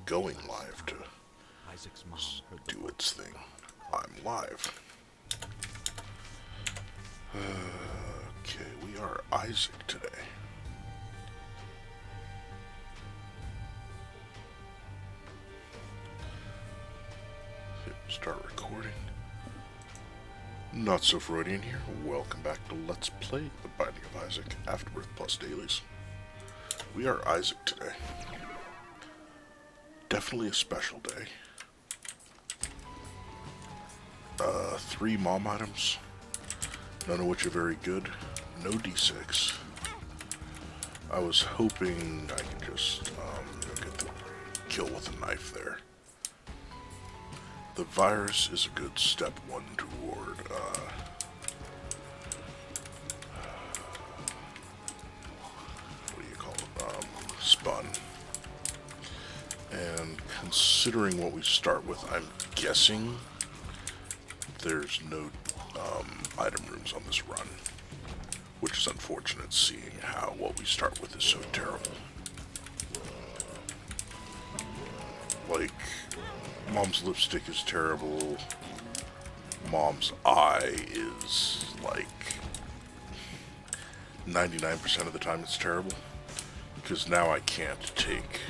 going live to do its thing. I'm live. Okay, we are Isaac today. Hit start recording. Not so Freudian here. Welcome back to Let's Play The Binding of Isaac Afterbirth plus dailies. We are Isaac today. Definitely a special day. 3 mom items, none of which are very good. No D6. I was hoping I could just get the kill with a knife there. The virus is a good step 1 toward what do you call it? Spun. And considering what we start with, I'm guessing there's no item rooms on this run, which is unfortunate seeing how what we start with is so terrible. Like, Mom's lipstick is terrible. Mom's eye is like 99% of the time it's terrible, because now I can't take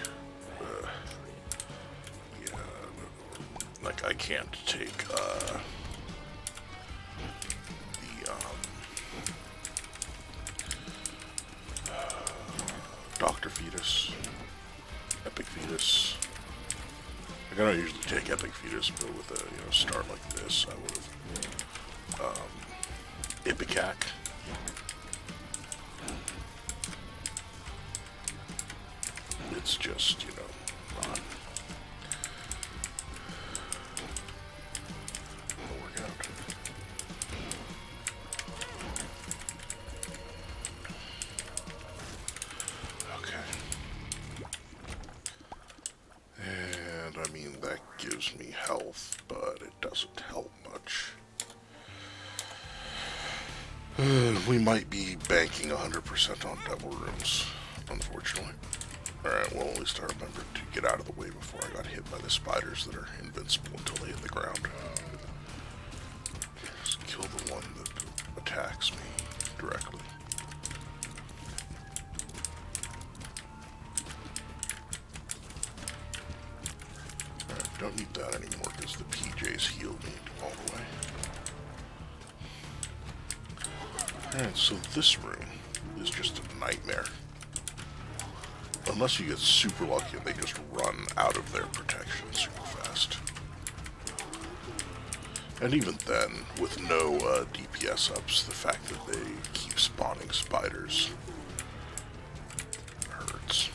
I can't take the Dr. Fetus, Epic Fetus. I don't usually take Epic Fetus, but with a start like this, I would have Ipecac. It's just not. Gives me health, but it doesn't help much. We might be banking 100% on devil rooms, unfortunately. Alright, well, at least I remembered to get out of the way before I got hit by the spiders that are invincible until they hit the ground. Just kill the one that attacks me directly. Don't need that anymore because the PJs healed me all the way. Alright, so this room is just a nightmare. Unless you get super lucky and they just run out of their protection super fast. And even then, with no DPS ups, the fact that they keep spawning spiders hurts.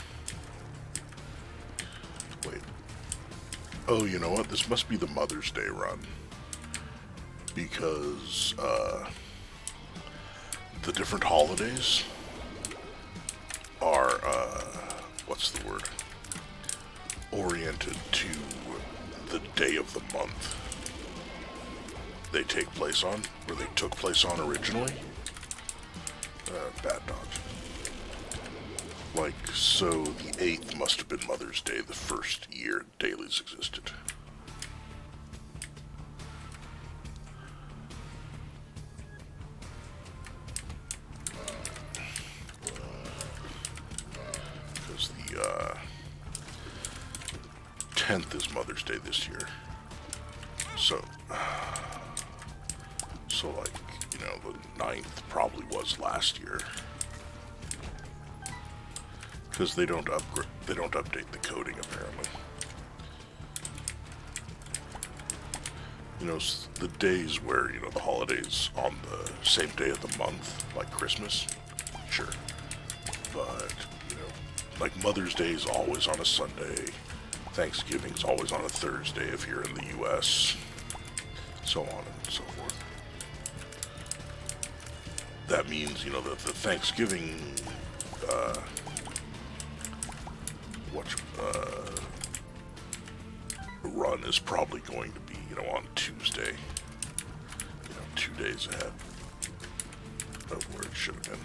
Wait. Oh, you know what? This must be the Mother's Day run. Because, the different holidays are, what's the word? Oriented to the day of the month they take place on, or they took place on originally. Bad dodge. Like, so the 8th must have been Mother's Day the first year dailies existed. Because the 10th is Mother's Day this year. So like, the 9th probably was last year. Because they don't update the coding apparently. The days where, the holidays on the same day of the month, like Christmas, sure. But, like Mother's Day is always on a Sunday, Thanksgiving's always on a Thursday if you're in the US, so on and so forth. That means, the Thanksgiving, run is probably going to be, on Tuesday, 2 days ahead of where it should have been,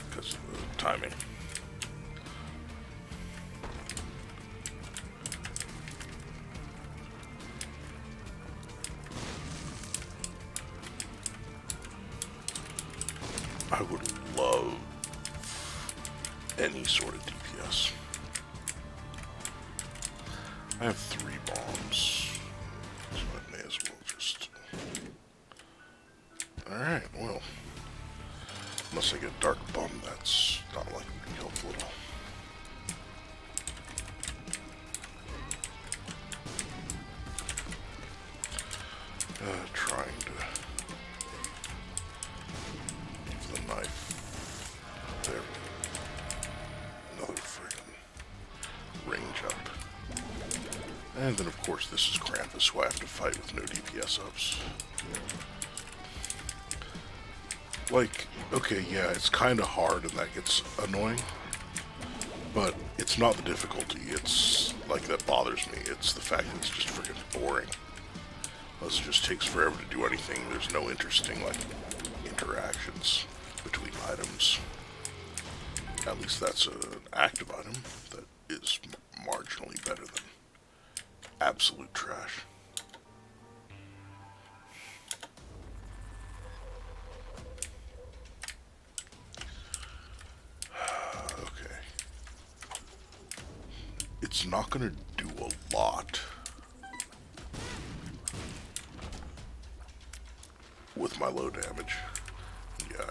because of the timing. I would love any sort of DPS. I have 3 bombs, so I may as well just... Alright, well, unless I get Dark Bum, that's not likely to be helpful at all. Trying to use the knife. There. Another friggin' range up. And then of course this is Krampus, who I have to fight with no DPS ups. Like, okay, yeah, it's kinda hard and that gets annoying. But it's not the difficulty, it's like that bothers me. It's the fact that it's just friggin' boring. Plus, it just takes forever to do anything. There's no interesting, like, interactions between items. At least that's an active item that is marginally better than absolute trash. Okay. It's not gonna do a lot with my low damage. Yeah,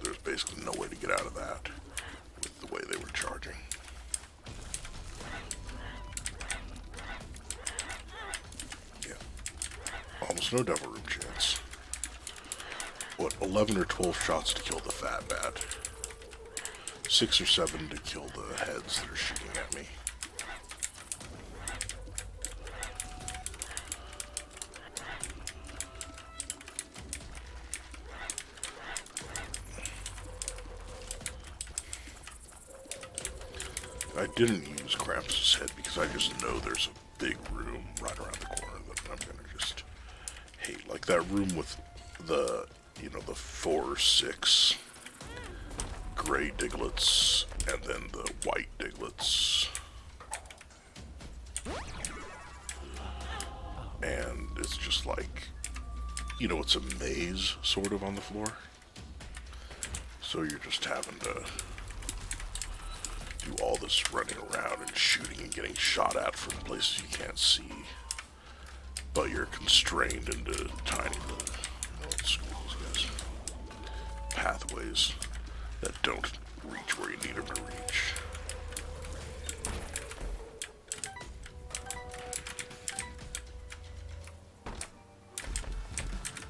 there's basically no way to get out of that with the way they were charging. Yeah. Almost no devil room chance. What, 11 or 12 shots to kill the fat bat? 6 or 7 to kill the heads that are shooting at me. I didn't use Krampus' head because I just know there's a big room right around the corner that I'm gonna just hate. Like that room with the, you know, the 4 or 6 gray Diglets and then the white Diglets. And it's just like, you know, it's a maze sort of on the floor. So you're just having to do all this running around and shooting and getting shot at from places you can't see, but you're constrained into tiny little, let's screw these guys, pathways that don't reach where you need them to reach.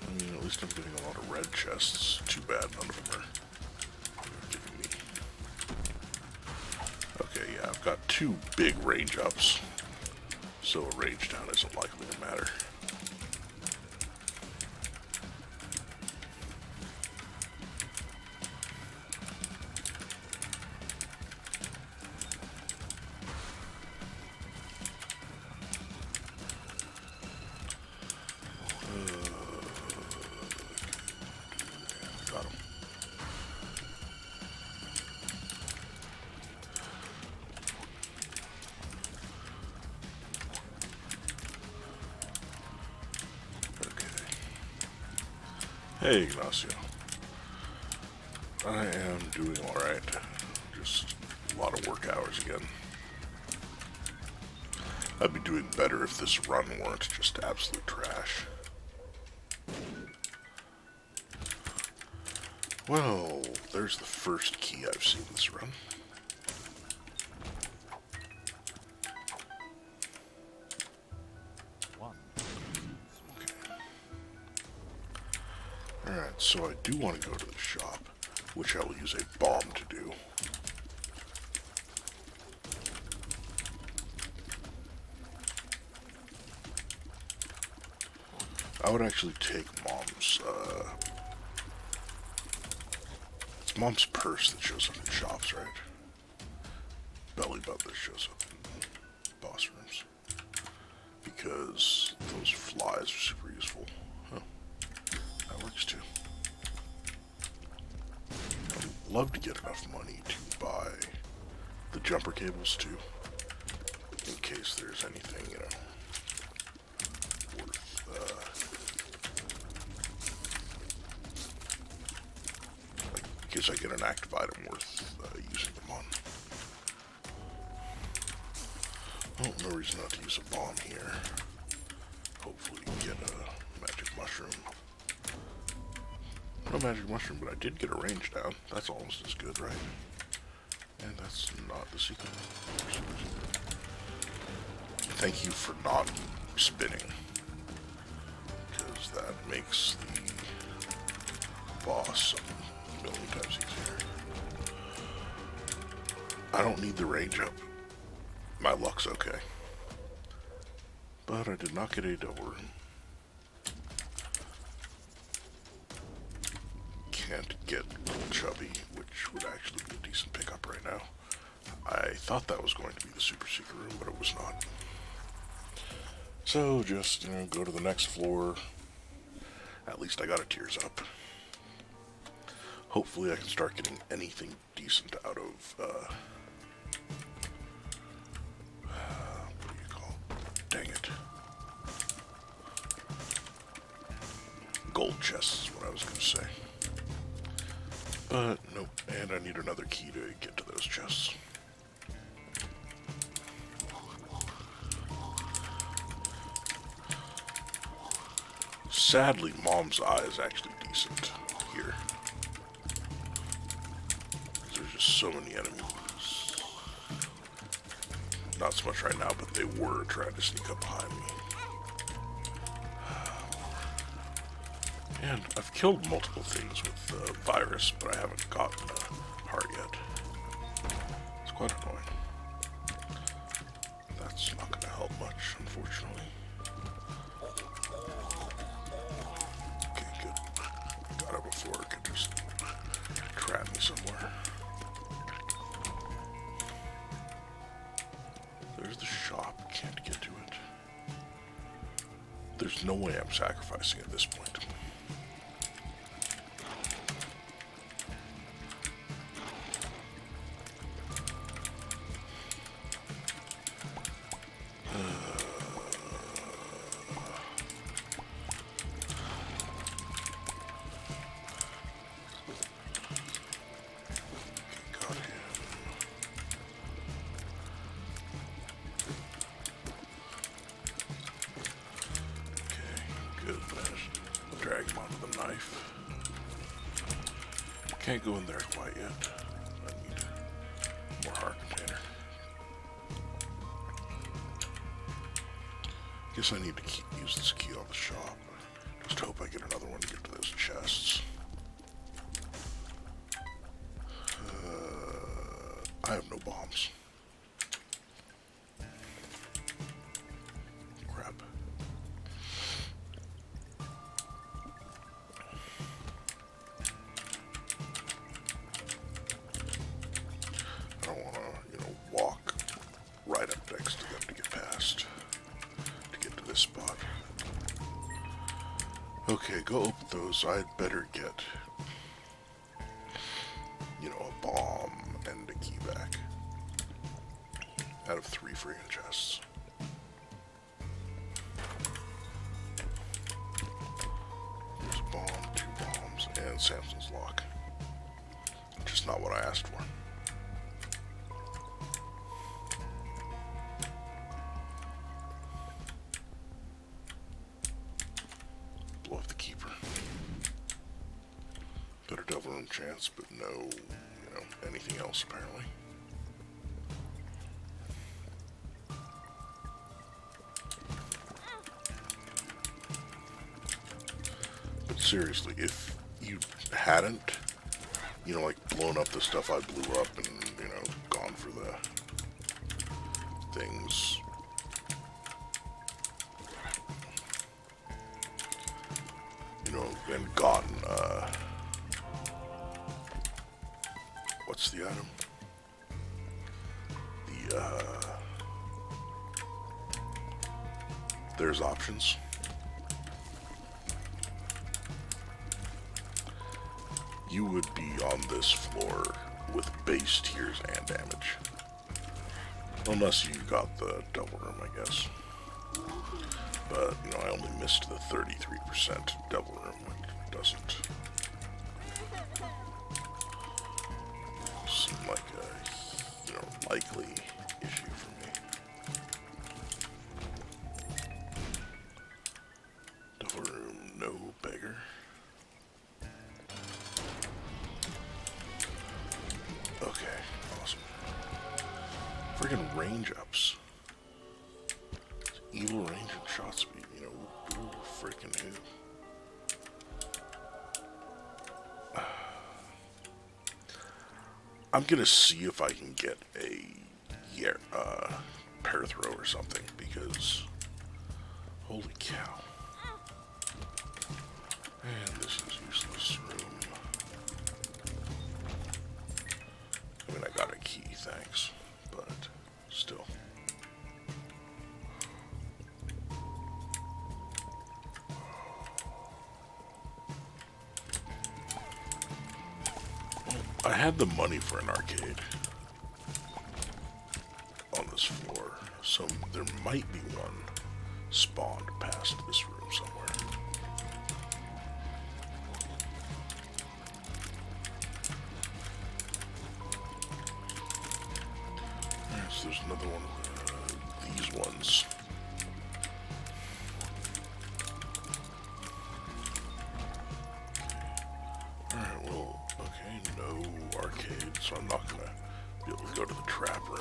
I mean, at least I'm getting a lot of red chests. Too bad none of them are giving me. Okay, yeah, I've got 2 big range ups, so a range down isn't likely to matter. Got him. Hey, Ignacio. I am doing alright. Just a lot of work hours again. I'd be doing better if this run weren't just absolute trash. Well, there's the first key I've seen this run. Alright, so I do want to go to the shop, which I will use a bomb to do. I would actually take Mom's, it's Mom's purse that shows up in shops, right? Belly button that shows up in boss rooms. Because those flies are super useful. Huh. That works too. I'd love to get enough money to buy the jumper cables too. In case there's anything, you know, worth in case I get an active item worth using them on. Oh, no reason not to use a bomb here. Hopefully get a magic mushroom. No magic mushroom, but I did get a range down. That's almost as good, right? And that's not the secret. Thank you for not spinning, because that makes the boss a million times easier. I don't need the range up. My luck's okay. But I did not get a double room. Can't get Chubby, which would actually be a decent pickup right now. I thought that was going to be the super secret room, but it was not. So just, go to the next floor. At least I got a tears up. Hopefully I can start getting anything decent out of, what do you call it? Dang it. Gold chests is what I was going to say. But nope, and I need another key to get to those chests. Sadly, Mom's Eye is actually decent here. There's just so many enemies. Not so much right now, but they were trying to sneak up behind me. And I've killed multiple things with the virus, but I haven't gotten a heart yet. It's quite annoying. That's not going to help much, unfortunately. Okay, good. Got it before it could just trap me somewhere. There's the shop. Can't get to it. There's no way I'm sacrificing at this point. Drag him onto the knife. Can't go in there quite yet. I need more heart container. Guess I need to use this key on the shop. Just hope I get another one to get to those chests. I have no bombs. Crap. I don't want to, walk right up next to them to get past, to get to this spot. Okay, go open those. I'd better get, a bomb and a key back out of 3 freaking chests. There's a bomb, 2 bombs, and Samson's lock. Just not what I asked for. Blow up the keeper. Better double room chance, but no, anything else apparently. But seriously, if you hadn't, blown up the stuff I blew up and, gone for the things, and gotten, what's the item? There's options. You would be on this floor with base tiers and damage. Unless you got the double room, I guess. But, I only missed the 33% double room, which doesn't seem like a, likely issue for me. Double room, no beggar. Okay, awesome. Friggin' range ups. Evil range and shot speed, who freaking who? I'm gonna see if I can get a pair throw or something, because holy cow. And this is useless room. I mean, I got a key, thanks, but still. I had the money for an arcade on this floor, so there might be one spawned past this room somewhere. Alright, so there's another one of these ones. Alright, well, okay, no arcade, so I'm not gonna be able to go to the trap room.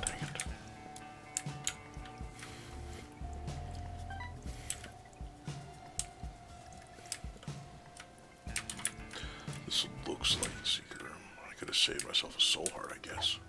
Dang it. This looks like the secret room. I could have saved myself a soul heart, I guess.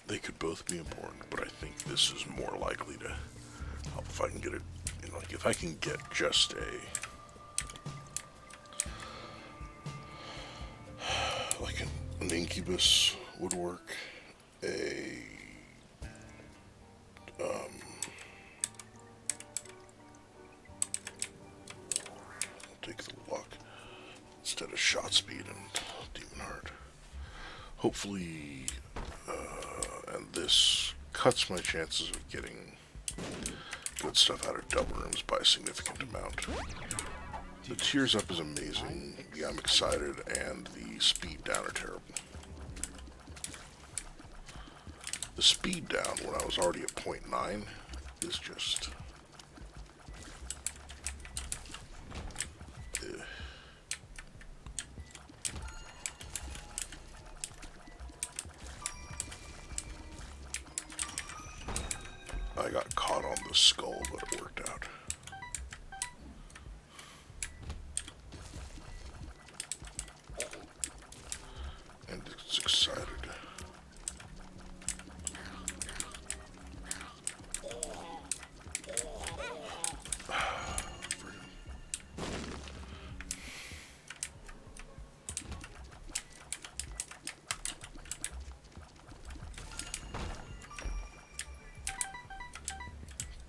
They could both be important, but I think this is more likely to help if I can get it, like if I can get just like an incubus would work, I'll take the luck instead of shot speed and demon heart. Hopefully, and this cuts my chances of getting good stuff out of double rooms by a significant amount. The tears up is amazing, yeah, I'm excited, and the speed down are terrible. The speed down, when I was already at 0.9, is just... I got caught on the skull, but it worked out. And it's excited.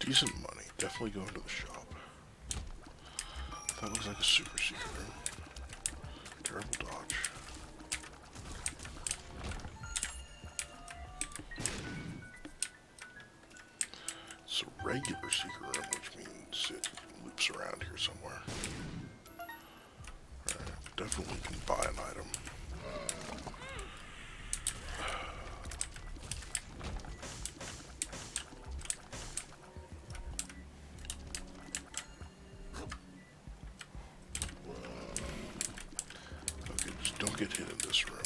Decent money. Definitely going to the shop. That looks like a super secret room. Terrible dodge. It's a regular secret room, which means it loops around here somewhere. Alright, definitely can buy an item. Don't get hit in this room.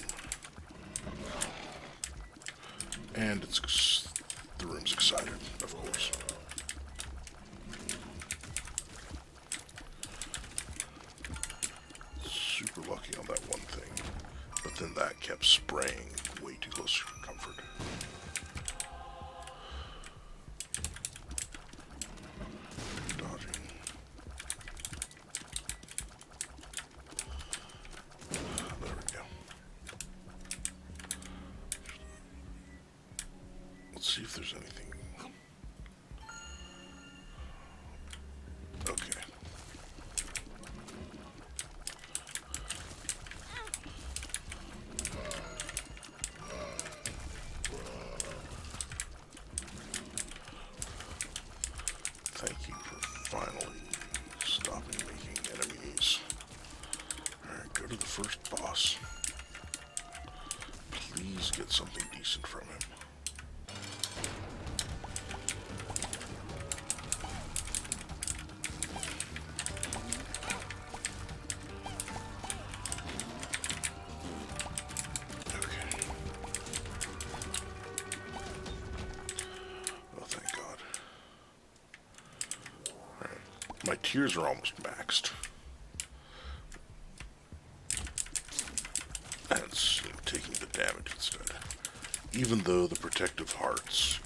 And the room's excited, of course. Super lucky on that one thing. But then that kept spraying way too close for comfort. Dodging. Let's see if there's anything. Okay. get something decent from him. Okay. Oh, thank God. Alright. My tiers are almost maxed. And it's taking the damage instead. Even though the protective hearts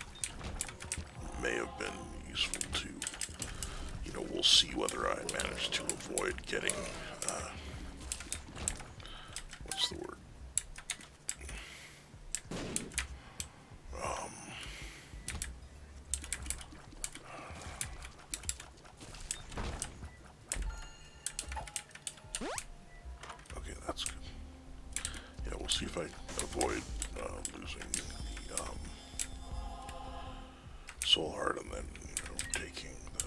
may have been useful too. You know, we'll see whether I manage to avoid getting, what's the word? Okay, that's good. Yeah, we'll see if I avoid losing the soul heart and then, taking the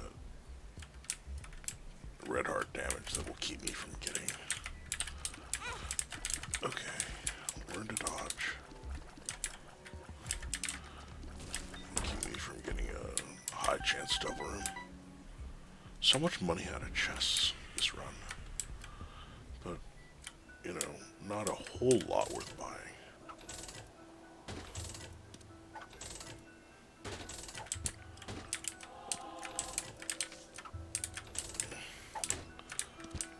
red heart damage that will keep me from getting. Okay, learn to dodge. Keep me from getting a high chance double room. So much money out of chests this run. But, not a whole lot worth buying.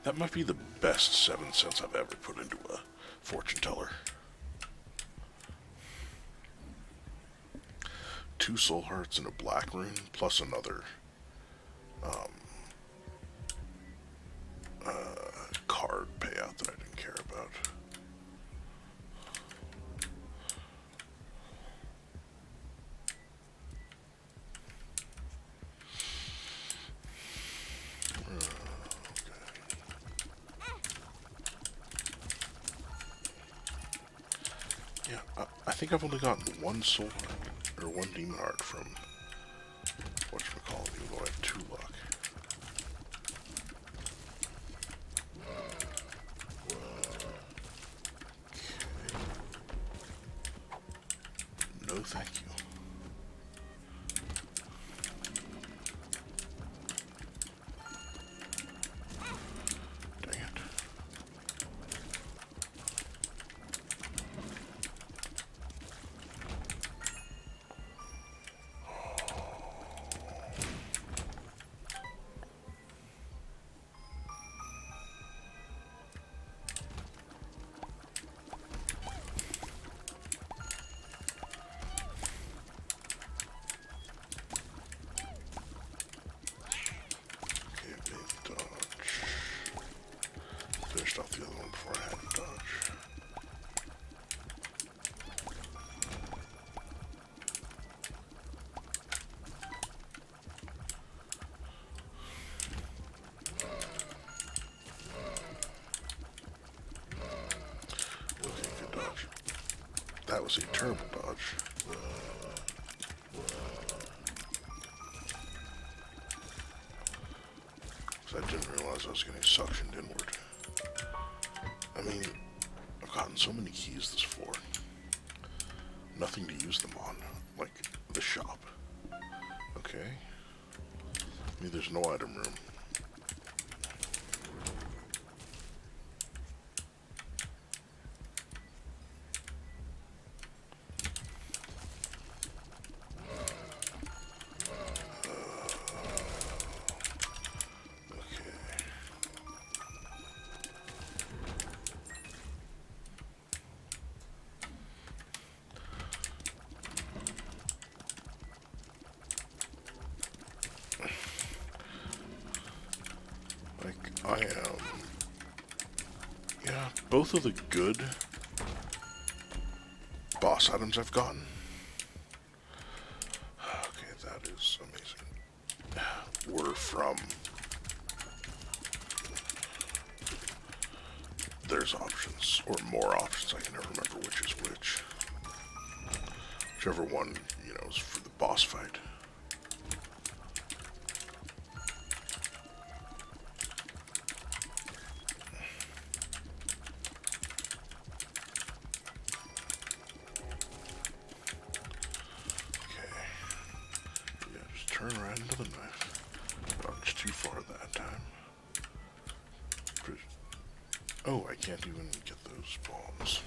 That might be the best 7 cents I've ever put into a fortune teller. 2 soul hearts and a black rune, plus another card payout that I didn't care about. Yeah, I think I've only gotten 1 soul heart, or 1 demon heart from whatchamacallit, even though I have 2 luck. No, thank you. Dang it. Finished off the other one before I had to dodge. Okay, good dodge. That was a terrible dodge. Because I didn't realize I was getting suctioned inward. I mean, I've gotten so many keys this floor. Nothing to use them on, like the shop. Okay. I mean, there's no item room. I am. Yeah, both of the good boss items I've gotten. Okay, that is amazing. Were from. There's options, or more options. I can never remember which is which. Whichever one, is for the boss fight. turn right into the knife. Not just too far that time. Oh, I can't even get those bombs.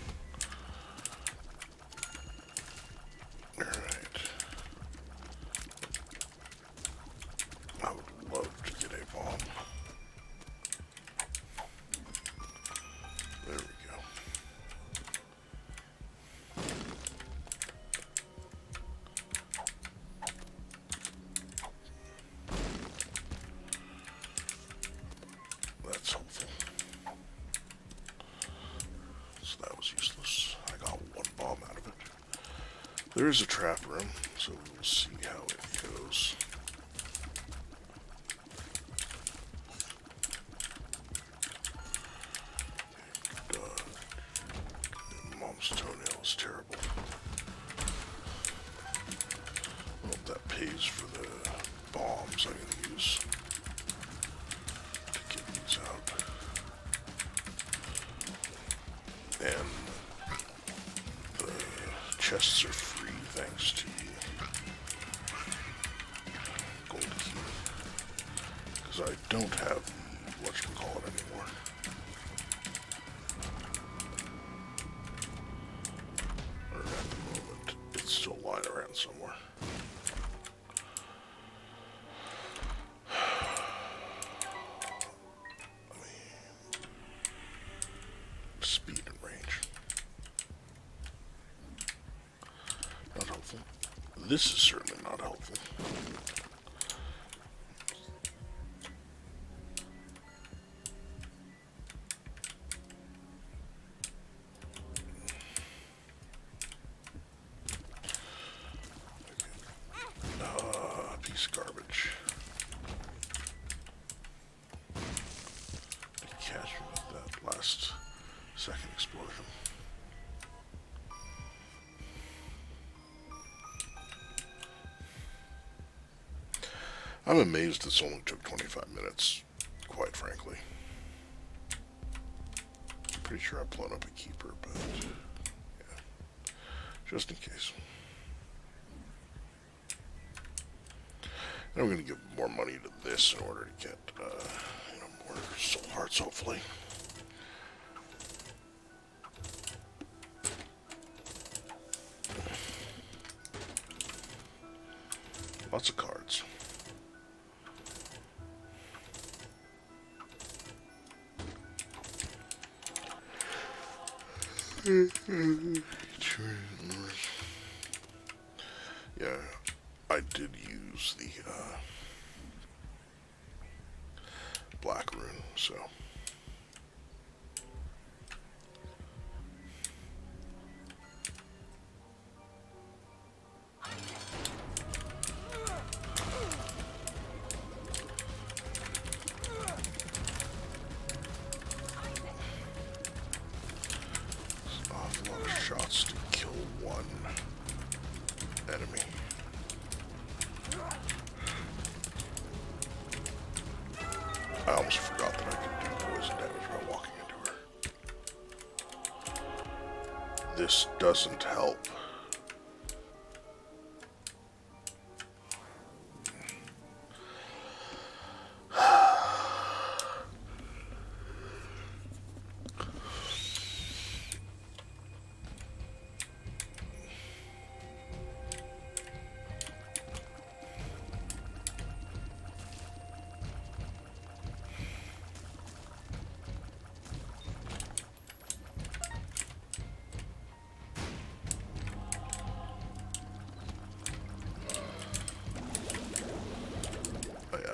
Alright. I would love to get a bomb. There we go. That's helpful. So that was useless. I got one bomb out of it. There is a trap room, so we'll see how it goes. Mom's toenail is terrible. I hope that pays for the bombs I'm going to use to get these out. And the chests are free thanks to gold key. Because I don't have the whatchamacallit anymore. Or at the moment, it's still lying around somewhere. Speed and range. Not helpful. This is certainly not helpful. Piece of garbage. Did you catch me with that last second explosion? I'm amazed this only took 25 minutes, quite frankly. I'm pretty sure I've blown up a keeper, but yeah, just in case. And I'm going to give more money to this in order to get, more soul hearts, hopefully. Lots of cards. Yeah, I did use the black rune, so. A lot of shots to kill one enemy. I almost forgot that I could do poison damage by walking into her. This doesn't help.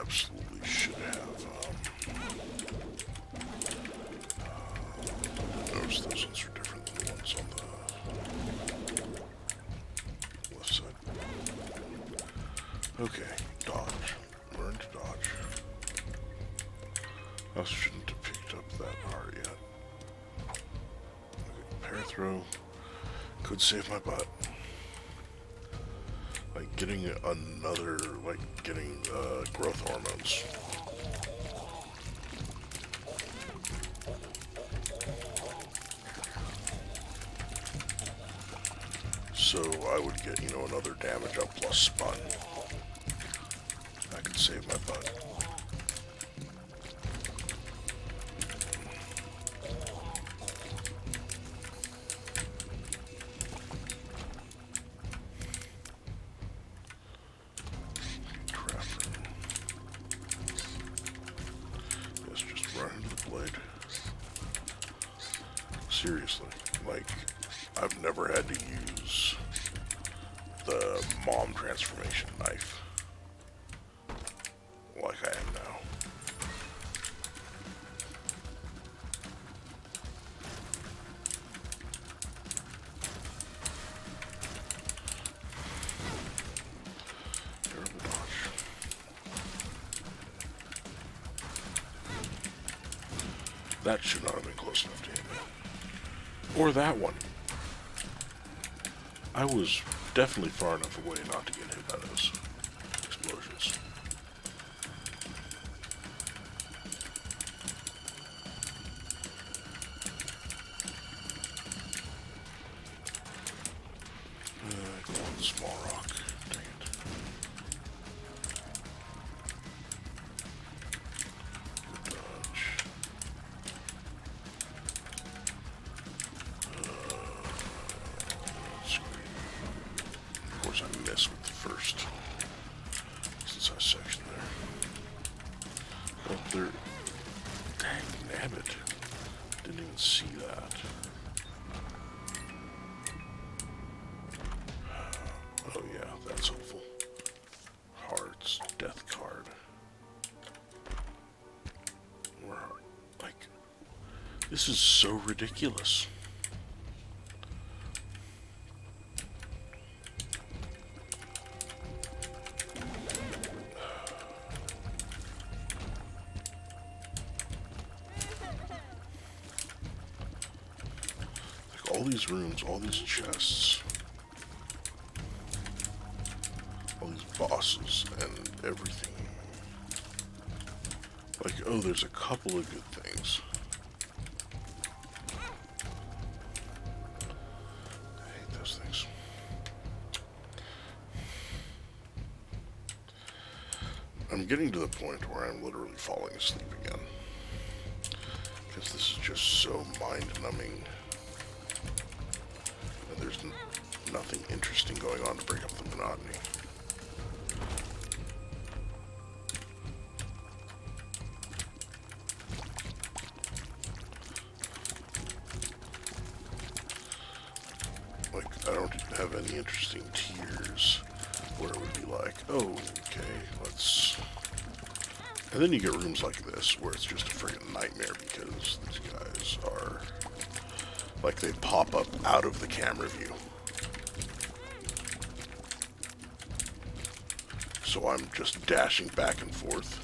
Absolutely should have noticed those ones are different than the ones on the left side. Okay, dodge. Learn to dodge. I also shouldn't have picked up that heart yet. Okay, parry throw could save my butt. Like getting another, getting growth hormones. So I would get, another damage up plus spun. could save my butt. Seriously, like, I've never had to use the mom transformation knife like I am now. Terrible dodge. That should not have been close enough to hit me. Or that one. I was definitely far enough away not to get hit by those explosions. Go on the small rock. Dang it. Good dodge. Of course, I missed with the first size section there. Up there. Dang nabbit. Didn't even see that. Oh yeah, that's helpful. Hearts, death card. Like, this is so ridiculous. All these rooms, all these chests, all these bosses, and everything. Like, oh, there's a couple of good things. I hate those things. I'm getting to the point where I'm literally falling asleep again. Because this is just so mind-numbing. There's nothing interesting going on to break up the monotony. Like, I don't have any interesting tiers where it would be like, oh, okay, let's... And then you get rooms like this where it's just a friggin' nightmare because these guys are... like they pop up out of the camera view. So I'm just dashing back and forth,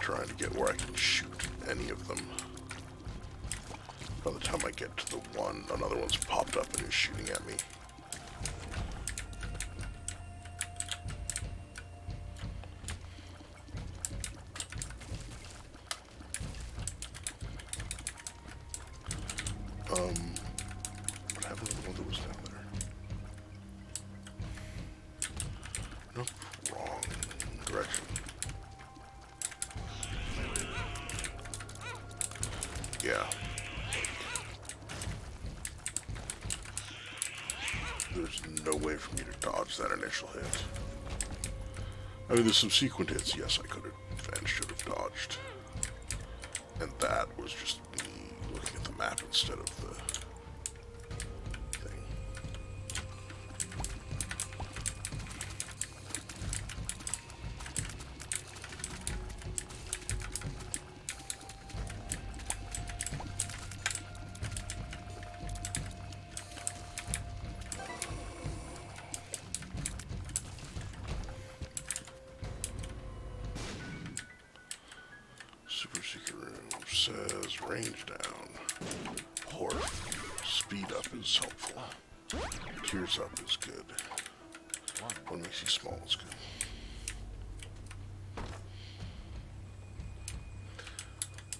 trying to get where I can shoot any of them. By the time I get to the one, another one's popped up and is shooting at me. What happened to the one that was down there? Nope, wrong direction. Yeah. There's no way for me to dodge that initial hit. I mean, the subsequent hits, yes, I could have and should have dodged. And that was just me looking at the map instead of the thing. Super secret room says range down. Or speed up is helpful. Tears up is good. What makes you small is good.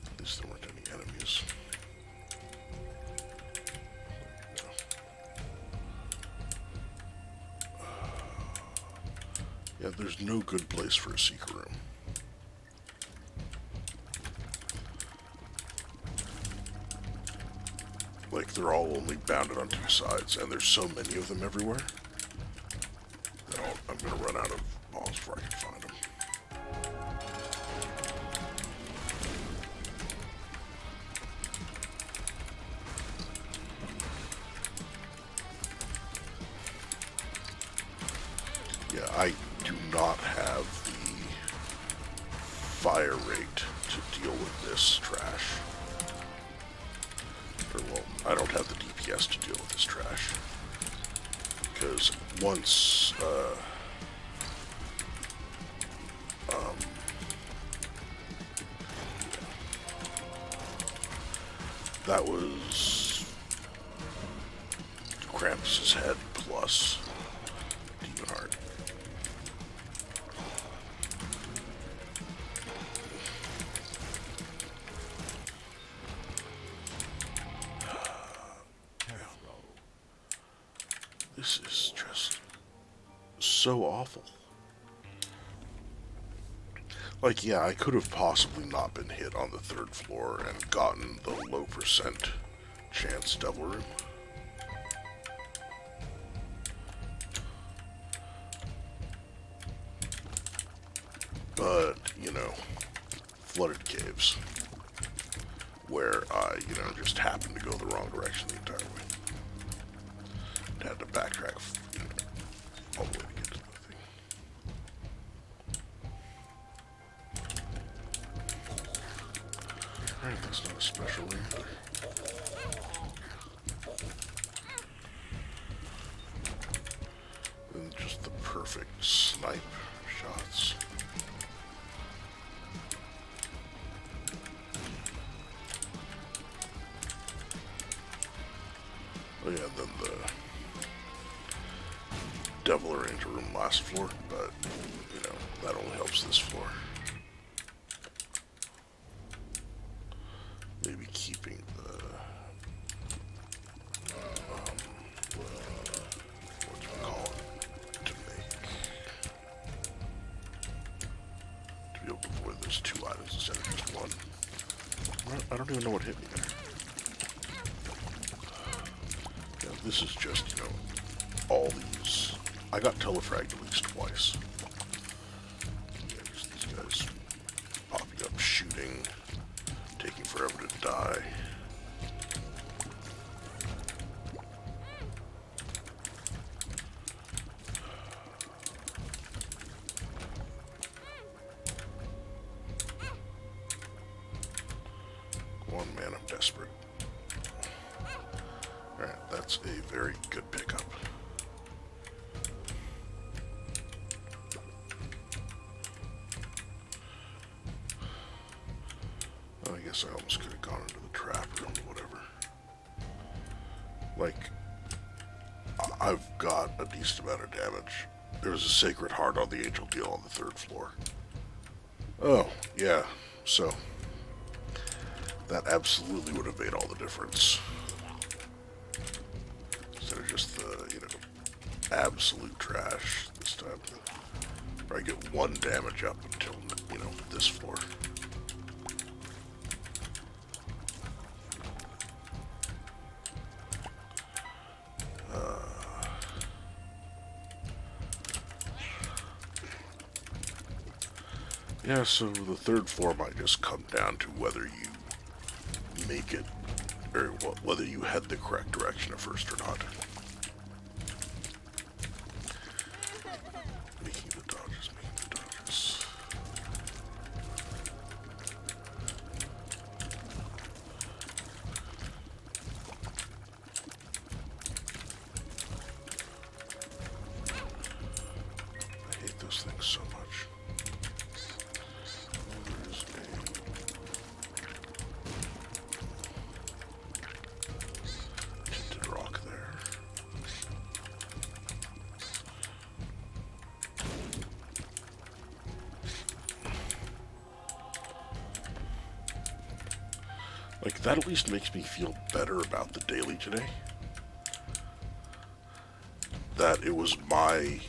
At least there weren't any enemies. Yeah, there's no good place for a secret room. Like, they're all only bounded on two sides, and there's so many of them everywhere that I'm gonna run out of balls before I can find them. Yeah, I do not have the fire rate to deal with this trash. Or, well, I don't have the DPS to deal with this trash. Because once, that was Krampus's head plus Demon Heart. This is just so awful. Like, yeah, I could have possibly not been hit on the third floor and gotten the low percent chance devil room. But, you know, flooded caves, where I, just happened to go the wrong direction the entire way. Had to backtrack, all the way to get to the thing. Alright, that's not a special room. And just the perfect snipe shots. Oh yeah, then the Devil or Angel room last floor, but, that only helps this floor. Maybe keeping the, to be able to avoid those two items instead of just one. I don't even know what hit me there. Yeah, this is just, all these. I got telefragged at least twice. Yeah, just these guys popping up, shooting, taking forever to die. Come on, man, I'm desperate. Alright, that's a very good pickup. I guess I almost could have gone into the trap room or whatever. Like, I've got a decent amount of damage. There's a Sacred Heart on the Angel deal on the third floor. Oh, yeah, so that absolutely would have made all the difference. Instead of just the, absolute trash this time. Where I get one damage up until, this floor. Yeah, so the third floor might just come down to whether you make it, or whether you head the correct direction at first or not. Making the dodges. I hate those things so much. Like, that at least makes me feel better about the daily today. that it was my,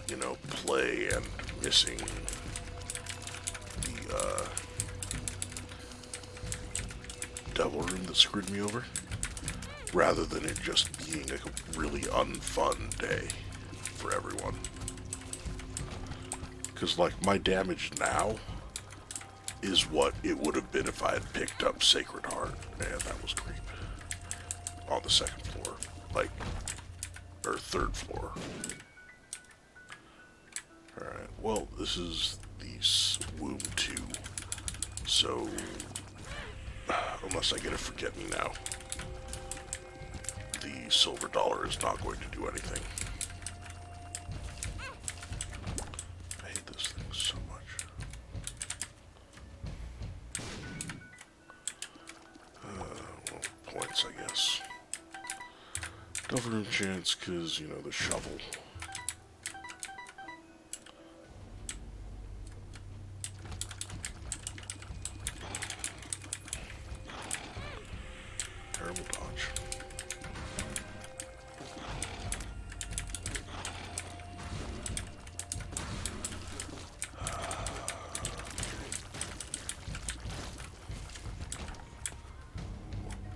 play and missing the, devil room that screwed me over, rather than it just being like a really unfun day for everyone. Because, like, my damage now is what it would have been if I had picked up Sacred Heart. Man, that was creep. On the second floor. Like, or third floor. Alright, well, this is the Womb 2. So, unless I get a Forget Me Now, the silver dollar is not going to do anything. I hate this thing so much. Well, points, I guess. Double room chance, because, the shovel. Terrible dodge.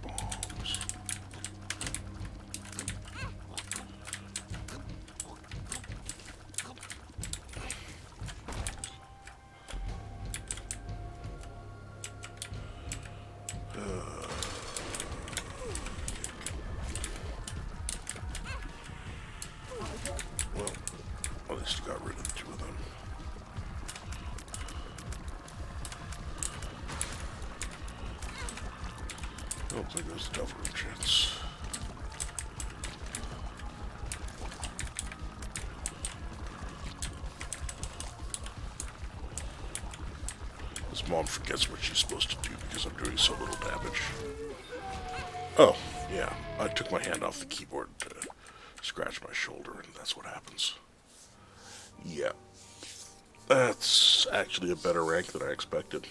Bombs. Well, at least I got rid of 2 of them. Oh, there goes the double room chance. This mom forgets what she's supposed to do because I'm doing so little damage. Oh, yeah, I took my hand off the keyboard to scratch my shoulder, and that's what happens. Yeah, that's actually a better rank than I expected.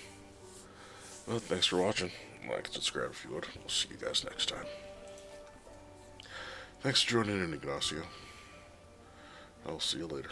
Well, thanks for watching. Like and subscribe if you would. We'll see you guys next time. Thanks for joining in, Ignacio. I'll see you later.